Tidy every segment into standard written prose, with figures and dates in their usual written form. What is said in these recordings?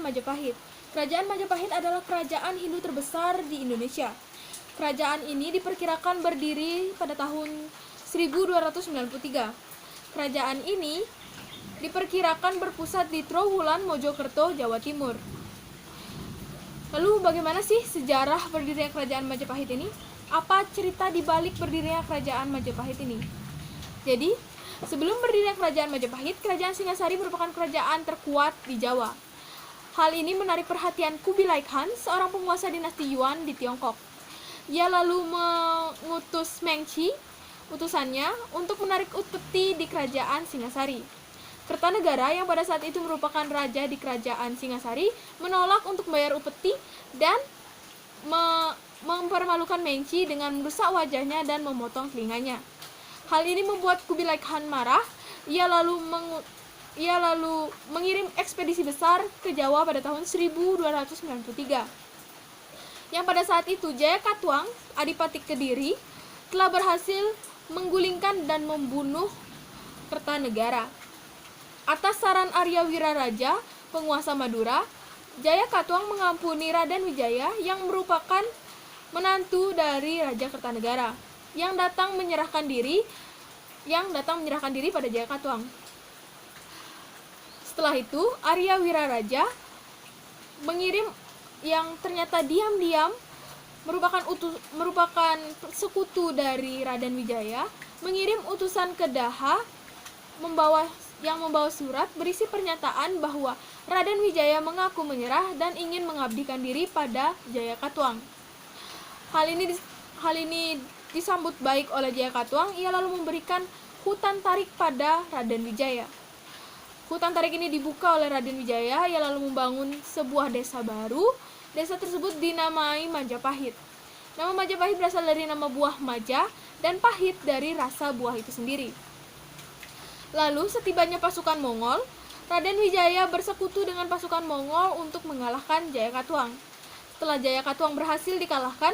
Majapahit. Kerajaan Majapahit adalah kerajaan Hindu terbesar di Indonesia. Kerajaan ini diperkirakan berdiri pada tahun 1293. Kerajaan ini diperkirakan berpusat di Trowulan, Mojokerto, Jawa Timur. Lalu bagaimana sih sejarah berdirinya kerajaan Majapahit ini? Apa cerita di balik berdirinya kerajaan Majapahit ini? Jadi, sebelum berdirinya kerajaan Majapahit, kerajaan Singasari merupakan kerajaan terkuat di Jawa. Hal ini menarik perhatian Kubilai Khan, seorang penguasa dinasti Yuan di Tiongkok. Ia lalu mengutus Mengci, utusannya, untuk menarik upeti di kerajaan Singasari. Kertanegara yang pada saat itu merupakan raja di kerajaan Singasari menolak untuk membayar upeti dan mempermalukan Mengci dengan merusak wajahnya dan memotong telinganya. Hal ini membuat Kubilai Khan marah. Ia lalu mengirim ekspedisi besar ke Jawa pada tahun 1293. Yang pada saat itu Jaya Katuang, Adipati Kediri, telah berhasil menggulingkan dan membunuh Kertanegara. Atas saran Arya Wiraraja, penguasa Madura, Jaya Katuang mengampuni Raden Wijaya yang merupakan menantu dari Raja Kertanegara yang datang menyerahkan diri pada Jaya Katuang. Setelah itu, Arya Wiraraja mengirim yang ternyata diam-diam merupakan sekutu dari Raden Wijaya, mengirim utusan ke Daha yang membawa surat berisi pernyataan bahwa Raden Wijaya mengaku menyerah dan ingin mengabdikan diri pada Jaya Katuang. Hal ini disambut baik oleh Jaya Katuang. Ia lalu memberikan hutan tarik pada Raden Wijaya. Hutan tarik ini dibuka oleh Raden Wijaya. Ia lalu membangun sebuah desa baru. Desa tersebut dinamai Majapahit. Nama Majapahit berasal dari nama buah maja dan pahit dari rasa buah itu sendiri. Lalu setibanya pasukan Mongol, Raden Wijaya bersekutu dengan pasukan Mongol untuk mengalahkan Jaya Katuang. Setelah Jaya Katuang berhasil dikalahkan,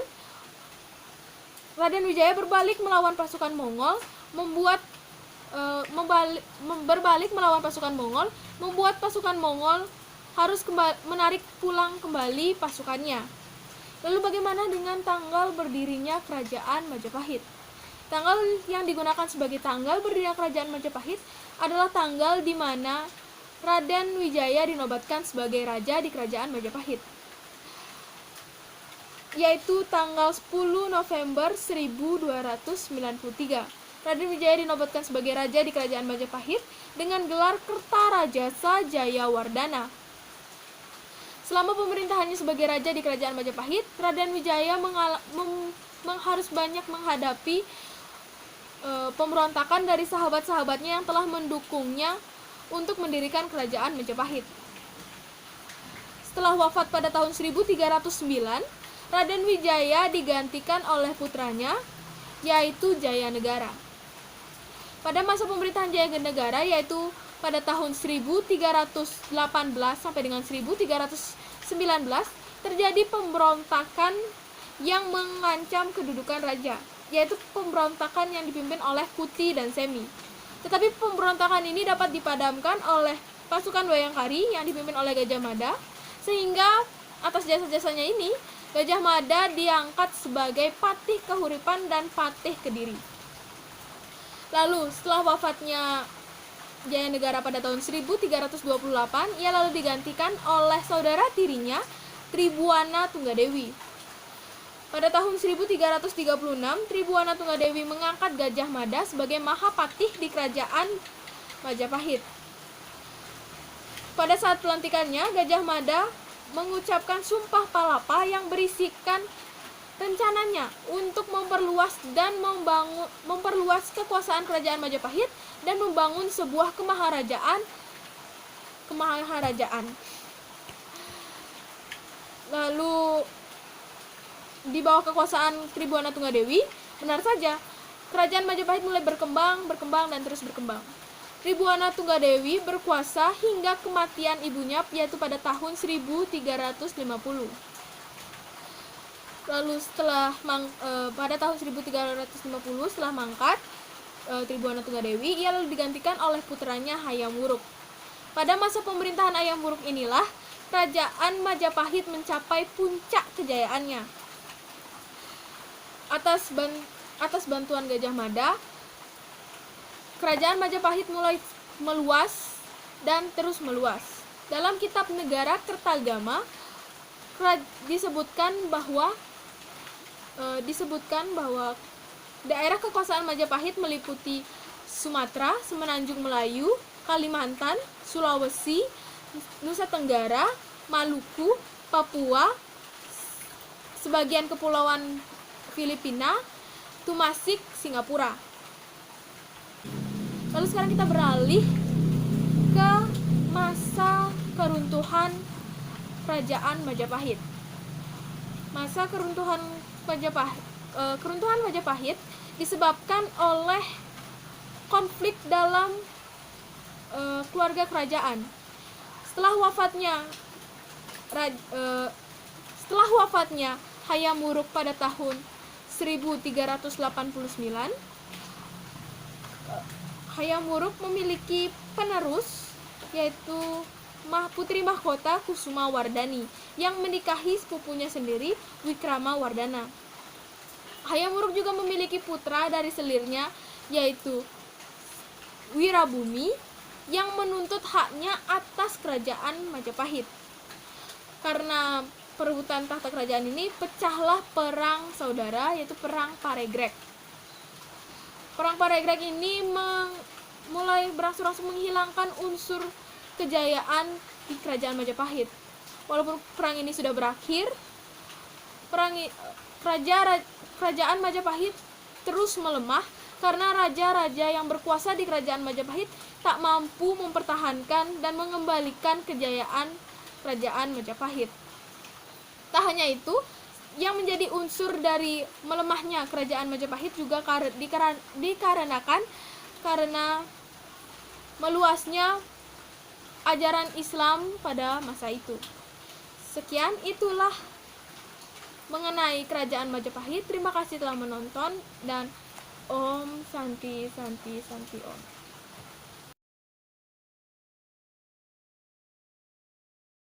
Raden Wijaya berbalik melawan pasukan Mongol, membuat pasukan Mongol harus menarik pulang kembali pasukannya. Lalu bagaimana dengan tanggal berdirinya kerajaan Majapahit? Tanggal yang digunakan sebagai tanggal berdirinya kerajaan Majapahit adalah tanggal di mana Raden Wijaya dinobatkan sebagai raja di kerajaan Majapahit, yaitu tanggal 10 November 1293. Raden Wijaya dinobatkan sebagai raja di kerajaan Majapahit dengan gelar Kertarajasa Jayawardana. Selama pemerintahannya sebagai raja di kerajaan Majapahit, Raden Wijaya harus banyak menghadapi pemberontakan dari sahabat-sahabatnya yang telah mendukungnya untuk mendirikan kerajaan Majapahit. Setelah wafat pada tahun 1309, Raden Wijaya digantikan oleh putranya, yaitu Jayanegara. Pada masa pemerintahan Jayanegara, yaitu pada tahun 1318 sampai dengan 1319, terjadi pemberontakan yang mengancam kedudukan raja, yaitu pemberontakan yang dipimpin oleh Kuti dan Semi. Tetapi pemberontakan ini dapat dipadamkan oleh pasukan Wayangkari yang dipimpin oleh Gajah Mada, sehingga atas jasa-jasanya ini Gajah Mada diangkat sebagai patih Kahuripan dan patih Kediri. Lalu setelah wafatnya Jayanegara pada tahun 1328, ia lalu digantikan oleh saudara tirinya, Tribuana Tunggadewi. Pada tahun 1336, Tribuana Tunggadewi mengangkat Gajah Mada sebagai Mahapatih di kerajaan Majapahit. Pada saat pelantikannya, Gajah Mada mengucapkan sumpah palapa yang berisikan rencananya untuk memperluas kekuasaan kerajaan Majapahit dan membangun sebuah kemaharajaan. Lalu di bawah kekuasaan Tribuana Tunggadewi, benar saja, kerajaan Majapahit mulai berkembang dan terus berkembang. Tribuana Tunggadewi berkuasa hingga kematian ibunya, yaitu pada tahun 1350. Lalu pada tahun 1350 setelah mangkat Tribuana Tunggadewi, ia lalu digantikan oleh putranya Hayam Wuruk. Pada masa pemerintahan Hayam Wuruk inilah kerajaan Majapahit mencapai puncak kejayaannya. Atas bantuan Gajah Mada, kerajaan Majapahit mulai meluas dan terus meluas. Dalam kitab Negara Kertagama disebutkan bahwa daerah kekuasaan Majapahit meliputi Sumatera, Semenanjung Melayu, Kalimantan, Sulawesi, Nusa Tenggara, Maluku, Papua, sebagian kepulauan Filipina, Tumasik, Singapura. Lalu sekarang kita beralih ke masa keruntuhan Kerajaan Majapahit. Masa keruntuhan Majapahit disebabkan oleh konflik dalam keluarga kerajaan. Setelah wafatnya Hayam Wuruk pada tahun 1389, Hayam Wuruk memiliki penerus, yaitu Putri Mahkota Kusuma Wardani, yang menikahi sepupunya sendiri, Wikrama Wardana. Hayam Wuruk juga memiliki putra dari selirnya, yaitu Wirabumi, yang menuntut haknya atas kerajaan Majapahit. Karena perebutan tahta kerajaan ini, pecahlah perang saudara, yaitu perang Paregrek. Perang Paregrek ini mulai berangsur-angsur menghilangkan unsur kejayaan di kerajaan Majapahit. Walaupun perang ini sudah berakhir, kerajaan Majapahit terus melemah karena raja-raja yang berkuasa di kerajaan Majapahit tak mampu mempertahankan dan mengembalikan kejayaan kerajaan Majapahit. Tak hanya itu, yang menjadi unsur dari melemahnya kerajaan Majapahit juga dikarenakan karena meluasnya ajaran Islam pada masa itu. Sekian, itulah mengenai kerajaan Majapahit. Terima kasih telah menonton, dan Om Santi Santi Santi Om.